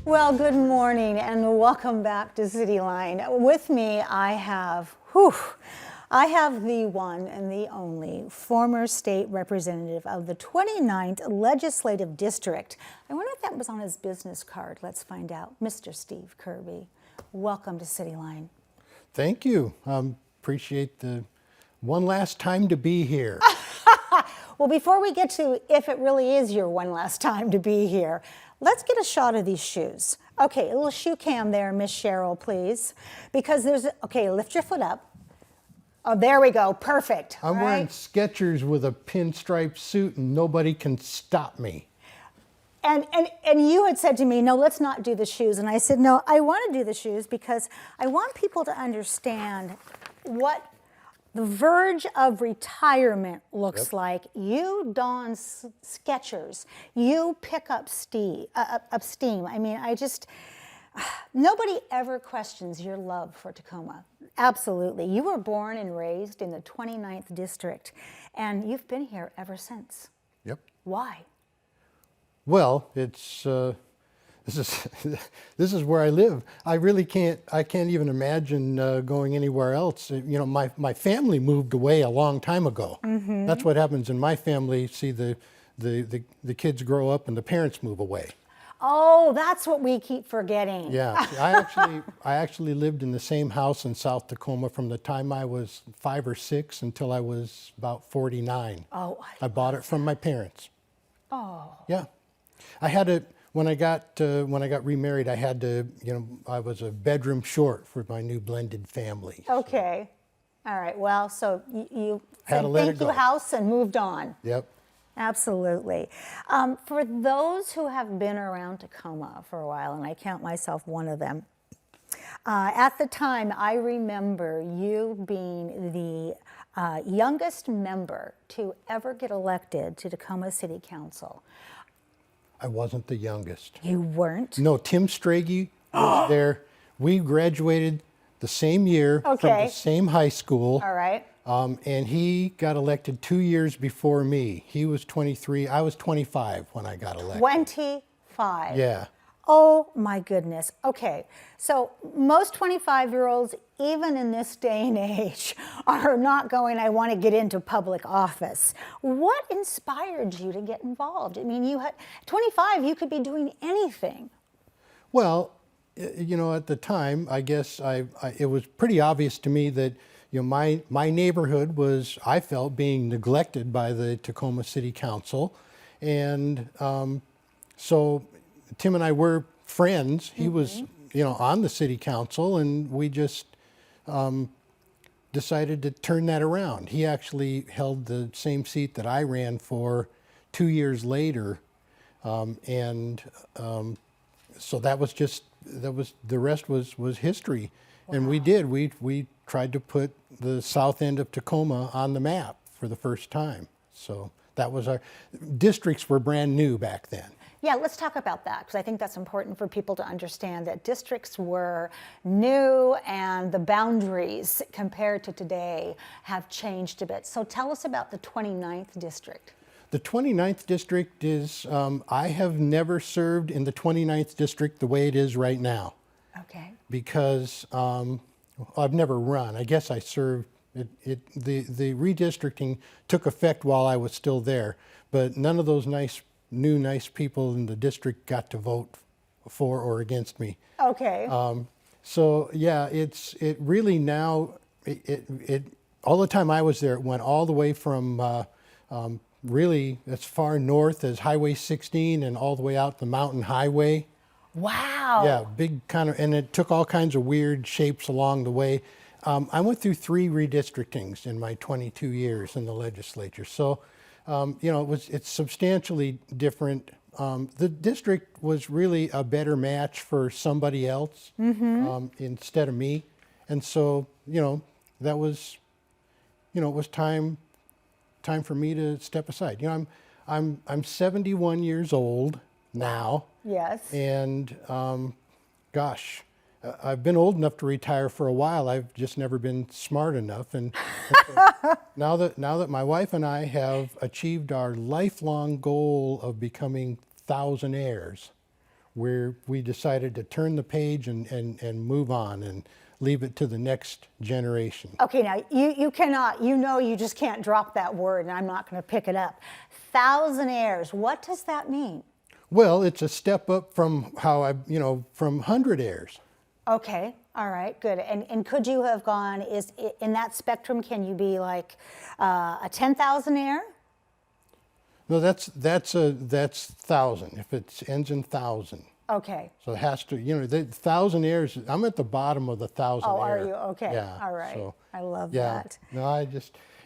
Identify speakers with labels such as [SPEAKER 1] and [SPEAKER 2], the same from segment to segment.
[SPEAKER 1] Well, good morning and welcome back to Cityline. With me, I have the one and the only former state representative of the 29th Legislative District. I wonder if that was on his business card. Let's find out. Mr. Steve Kirby, welcome to Cityline.
[SPEAKER 2] Thank you. Appreciate the one last time to be here.
[SPEAKER 1] Well, before we get to if it really is your one last time to be here, let's get a shot of these shoes. Okay, a little shoe cam there, Miss Cheryl, please. Because okay, lift your foot up. Oh, there we go, perfect.
[SPEAKER 2] I'm wearing Skechers with a pinstripe suit and nobody can stop me.
[SPEAKER 1] And you had said to me, no, let's not do the shoes. And I said, no, I want to do the shoes because I want people to understand what the verge of retirement looks like. You don Skechers. You pick up steam. I mean, nobody ever questions your love for Tacoma. Absolutely. You were born and raised in the 29th District, and you've been here ever since.
[SPEAKER 2] Yep.
[SPEAKER 1] Why?
[SPEAKER 2] Well, it's this is where I live. I can't even imagine going anywhere else. You know, my family moved away a long time ago. Mm-hmm. That's what happens in my family. See, the kids grow up and the parents move away.
[SPEAKER 1] Oh, that's what we keep forgetting.
[SPEAKER 2] Yeah, I actually lived in the same house in South Tacoma from the time I was 5 or 6 until I was about 49.
[SPEAKER 1] Oh,
[SPEAKER 2] I bought it from my parents.
[SPEAKER 1] Oh.
[SPEAKER 2] Yeah, I had to. When I got remarried, I had to, I was a bedroom short for my new blended family.
[SPEAKER 1] Okay. So. All right. Well, so you
[SPEAKER 2] had
[SPEAKER 1] said thank you, house, and moved on.
[SPEAKER 2] Yep.
[SPEAKER 1] Absolutely. For those who have been around Tacoma for a while, and I count myself one of them, at the time I remember you being the youngest member to ever get elected to Tacoma City Council.
[SPEAKER 2] I wasn't the youngest.
[SPEAKER 1] You weren't?
[SPEAKER 2] No, Tim Strage was there. We graduated the same year from the same high school.
[SPEAKER 1] All right.
[SPEAKER 2] And he got elected 2 years before me. He was 23. I was 25 when I got elected.
[SPEAKER 1] 25?
[SPEAKER 2] Yeah.
[SPEAKER 1] Oh my goodness. Okay, so most 25-year-olds, even in this day and age, are not going, I want to get into public office. What inspired you to get involved? I mean, you had 25, you could be doing anything.
[SPEAKER 2] Well, at the time, I guess it was pretty obvious to me that my neighborhood was, I felt, being neglected by the Tacoma City Council, and so Tim and I were friends. He was, on the city council, and we just decided to turn that around. He actually held the same seat that I ran for 2 years later, and so the rest was history. Wow. And we did. We tried to put the south end of Tacoma on the map for the first time. So that was our districts were brand new back then.
[SPEAKER 1] Yeah, let's talk about that, because I think that's important for people to understand that districts were new and the boundaries compared to today have changed a bit. So tell us about the 29th District.
[SPEAKER 2] The 29th District is, I have never served in the 29th District the way it is right now.
[SPEAKER 1] Okay. Because
[SPEAKER 2] I've never run. I guess I served, the redistricting took effect while I was still there, but none of those nice people in the district got to vote for or against me.
[SPEAKER 1] Okay.
[SPEAKER 2] So yeah, it really now, all the time I was there, it went all the way from really as far north as Highway 16 and all the way out the mountain highway.
[SPEAKER 1] Wow.
[SPEAKER 2] Yeah, big kind of, and it took all kinds of weird shapes along the way. I went through 3 redistrictings in my 22 years in the legislature. So, it's substantially different. The district was really a better match for somebody else instead of me. And so, that was, it was time for me to step aside. I'm 71 years old now.
[SPEAKER 1] Yes.
[SPEAKER 2] And gosh, I've been old enough to retire for a while. I've just never been smart enough. And so now that my wife and I have achieved our lifelong goal of becoming thousandaires, where we decided to turn the page and move on and leave it to the next generation.
[SPEAKER 1] Okay, now you cannot, you just can't drop that word, and I'm not going to pick it up. Thousandaires, what does that mean?
[SPEAKER 2] Well, it's a step up from how from hundredaires.
[SPEAKER 1] Okay, all right, good. And could you have gone, in that spectrum, can you be like a 10,000-aire?
[SPEAKER 2] No, that's thousand. If it ends in thousand.
[SPEAKER 1] Okay.
[SPEAKER 2] So it has to, the thousandaires. I'm at the bottom of the thousandaire.
[SPEAKER 1] Oh, are you? Okay.
[SPEAKER 2] Yeah.
[SPEAKER 1] All right.
[SPEAKER 2] So,
[SPEAKER 1] I love
[SPEAKER 2] yeah.
[SPEAKER 1] that.
[SPEAKER 2] No,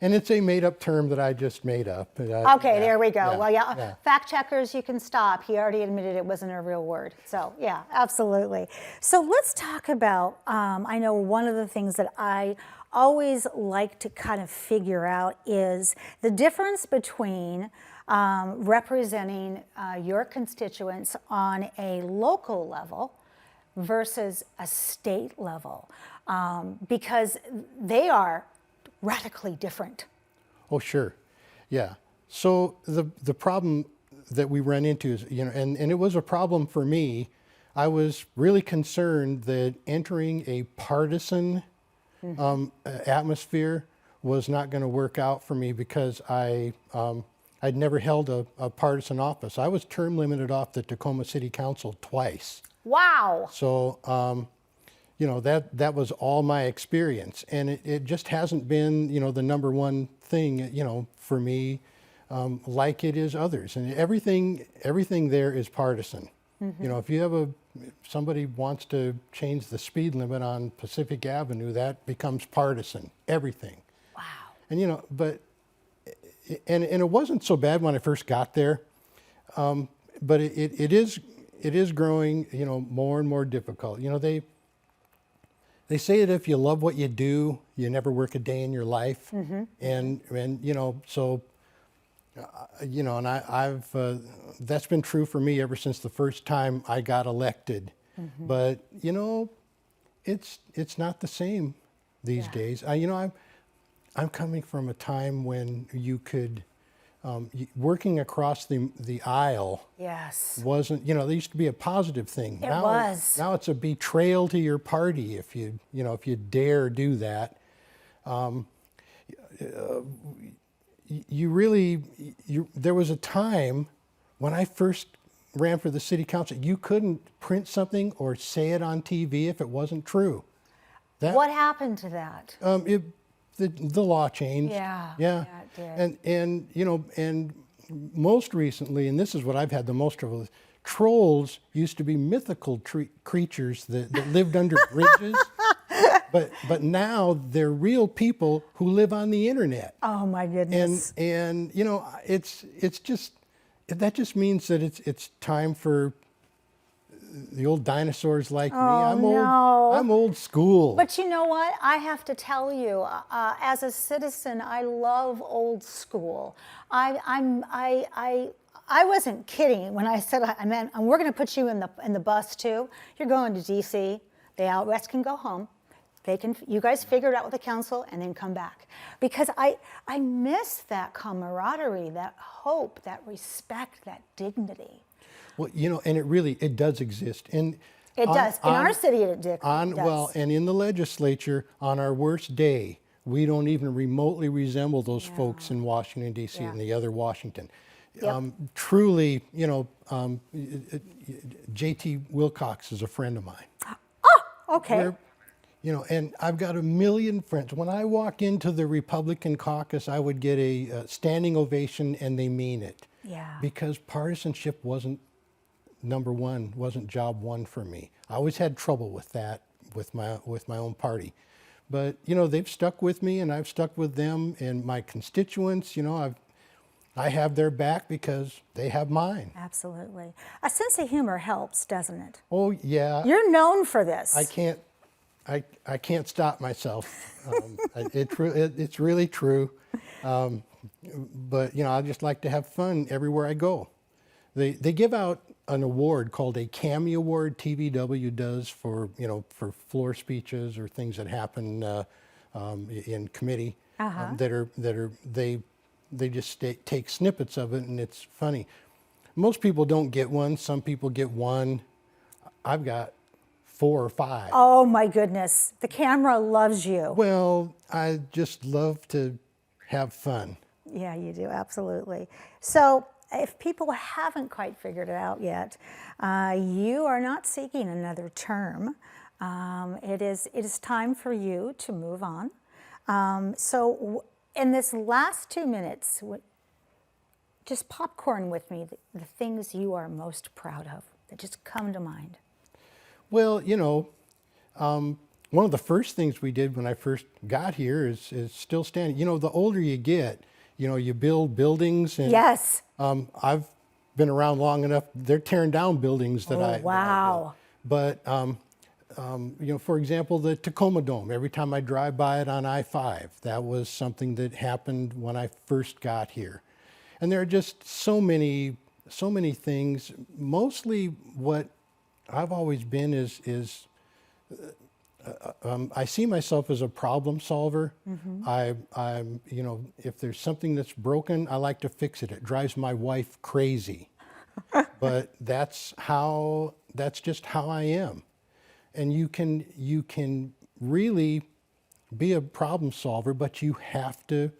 [SPEAKER 2] and it's a made-up term that I just made up.
[SPEAKER 1] Okay, there we go.
[SPEAKER 2] Yeah,
[SPEAKER 1] Well,
[SPEAKER 2] yeah.
[SPEAKER 1] fact checkers, you can stop. He already admitted it wasn't a real word. So, yeah, absolutely. So let's talk about, I know one of the things that I always like to kind of figure out is the difference between representing your constituents on a local level versus a state level, because they are radically different.
[SPEAKER 2] Oh, sure. Yeah. So the problem that we run into is, and it was a problem for me. I was really concerned that entering a partisan atmosphere was not going to work out for me because I'd never held a partisan office. I was term limited off the Tacoma City Council twice.
[SPEAKER 1] Wow.
[SPEAKER 2] So, that was all my experience. And it just hasn't been, the number one thing, for me, like it is others. And everything there is partisan. Mm-hmm. If somebody wants to change the speed limit on Pacific Avenue, that becomes partisan, everything.
[SPEAKER 1] Wow.
[SPEAKER 2] And, and it wasn't so bad when I first got there, but it is growing, more and more difficult. They say that if you love what you do, you never work a day in your life. Mm-hmm. And so, and I've that's been true for me ever since the first time I got elected. Mm-hmm. But it's not the same these days. I'm coming from a time when you could, working across the aisle wasn't, there used to be a positive thing.
[SPEAKER 1] It was.
[SPEAKER 2] Now it's a betrayal to your party if you dare do that. There was a time when I first ran for the city council, you couldn't print something or say it on TV if it wasn't true.
[SPEAKER 1] What happened to that?
[SPEAKER 2] The law changed.
[SPEAKER 1] Yeah,
[SPEAKER 2] yeah,
[SPEAKER 1] it did.
[SPEAKER 2] And most recently, and this is what I've had the most trouble with, trolls used to be mythical creatures that lived under bridges, but now they're real people who live on the internet.
[SPEAKER 1] Oh my goodness!
[SPEAKER 2] And that just means that it's time for the old dinosaurs like me. I'm old school.
[SPEAKER 1] But you know what? I have to tell you, as a citizen, I love old school. I wasn't kidding when I said I meant, and we're going to put you in the bus too. You're going to DC. The out west can go home. You guys figure it out with the council and then come back. Because I miss that camaraderie, that hope, that respect, that dignity.
[SPEAKER 2] Well, and it does exist. And
[SPEAKER 1] it does. In our city, it does.
[SPEAKER 2] Well, and in the legislature, on our worst day, we don't even remotely resemble those folks in Washington, D.C. and the other Washington.
[SPEAKER 1] Yep.
[SPEAKER 2] Truly, J.T. Wilcox is a friend of mine.
[SPEAKER 1] Oh, okay.
[SPEAKER 2] And I've got a million friends. When I walk into the Republican caucus, I would get a standing ovation, and they mean it.
[SPEAKER 1] Yeah.
[SPEAKER 2] Because partisanship wasn't number one, wasn't job one for me. I always had trouble with that with my own party. But, they've stuck with me, and I've stuck with them, and my constituents, I have their back because they have mine.
[SPEAKER 1] Absolutely. A sense of humor helps, doesn't it?
[SPEAKER 2] Oh, yeah.
[SPEAKER 1] You're known for this.
[SPEAKER 2] I can't stop myself. It's really true. But, I just like to have fun everywhere I go. They give out an award called a CAMI Award. TVW does for floor speeches or things that happen in committee they just take snippets of it, and it's funny. Most people don't get one. Some people get one. I've got 4 or 5.
[SPEAKER 1] Oh my goodness, the camera loves you.
[SPEAKER 2] Well, I just love to have fun.
[SPEAKER 1] Yeah, you do, absolutely. So if people haven't quite figured it out yet, you are not seeking another term. It is time for you to move on. In this last 2 minutes, just popcorn with me the things you are most proud of that just come to mind.
[SPEAKER 2] Well, you know, one of the first things we did when I first got here is still standing. You know, the older you get, you know, you build buildings. And,
[SPEAKER 1] Yes.
[SPEAKER 2] I've been around long enough. They're tearing down buildings that I
[SPEAKER 1] Wow.
[SPEAKER 2] But, you know, for example, the Tacoma Dome, every time I drive by it on I-5, that was something that happened when I first got here. And there are just so many things. Mostly what I've always been is I see myself as a problem solver. I'm, you know, if there's something that's broken, I like to fix it. It drives my wife crazy. But that's just how I am. And you can really be a problem solver, but you have to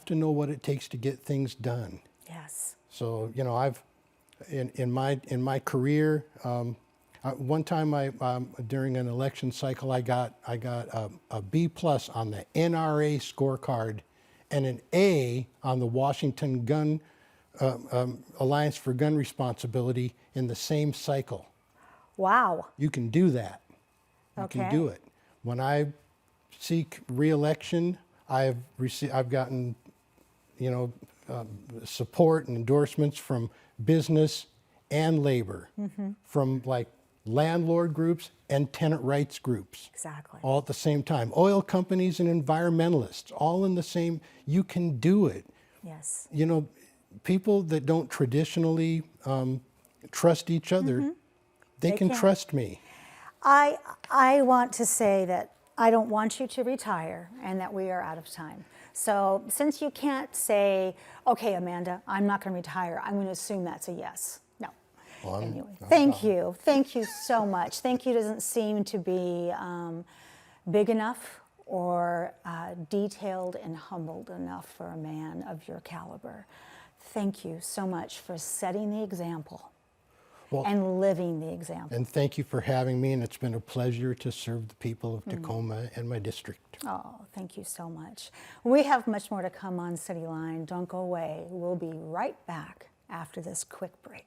[SPEAKER 2] know what it takes to get things done.
[SPEAKER 1] Yes.
[SPEAKER 2] So, you know, I've in my career, one time during an election cycle, I got a B+ on the NRA scorecard and an A on the Washington Alliance for Gun Responsibility in the same cycle.
[SPEAKER 1] Wow.
[SPEAKER 2] You can do that. You can do
[SPEAKER 1] Okay.
[SPEAKER 2] it. When I seek re-election, I've gotten, you know, support and endorsements from business and labor, from like landlord groups and tenant rights groups,
[SPEAKER 1] Exactly.
[SPEAKER 2] all at the same time. Oil companies and environmentalists, all in the same. You can do it.
[SPEAKER 1] Yes.
[SPEAKER 2] You know, people that don't traditionally trust each other, they can
[SPEAKER 1] can't.
[SPEAKER 2] trust me.
[SPEAKER 1] I want to say that I don't want you to retire and that we are out of time. So since you can't say, okay, Amanda, I'm not going to retire, I'm going to assume that's a yes. No.
[SPEAKER 2] Well,
[SPEAKER 1] Anyway, thank you. Thank you so much. Thank you doesn't seem to be big enough or detailed and humbled enough for a man of your caliber. Thank you so much for setting the example.
[SPEAKER 2] Well,
[SPEAKER 1] And living the example.
[SPEAKER 2] and thank you for having me, and it's been a pleasure to serve the people of Tacoma and my district.
[SPEAKER 1] Oh, thank you so much. We have much more to come on Cityline. Don't go away. We'll be right back after this quick break.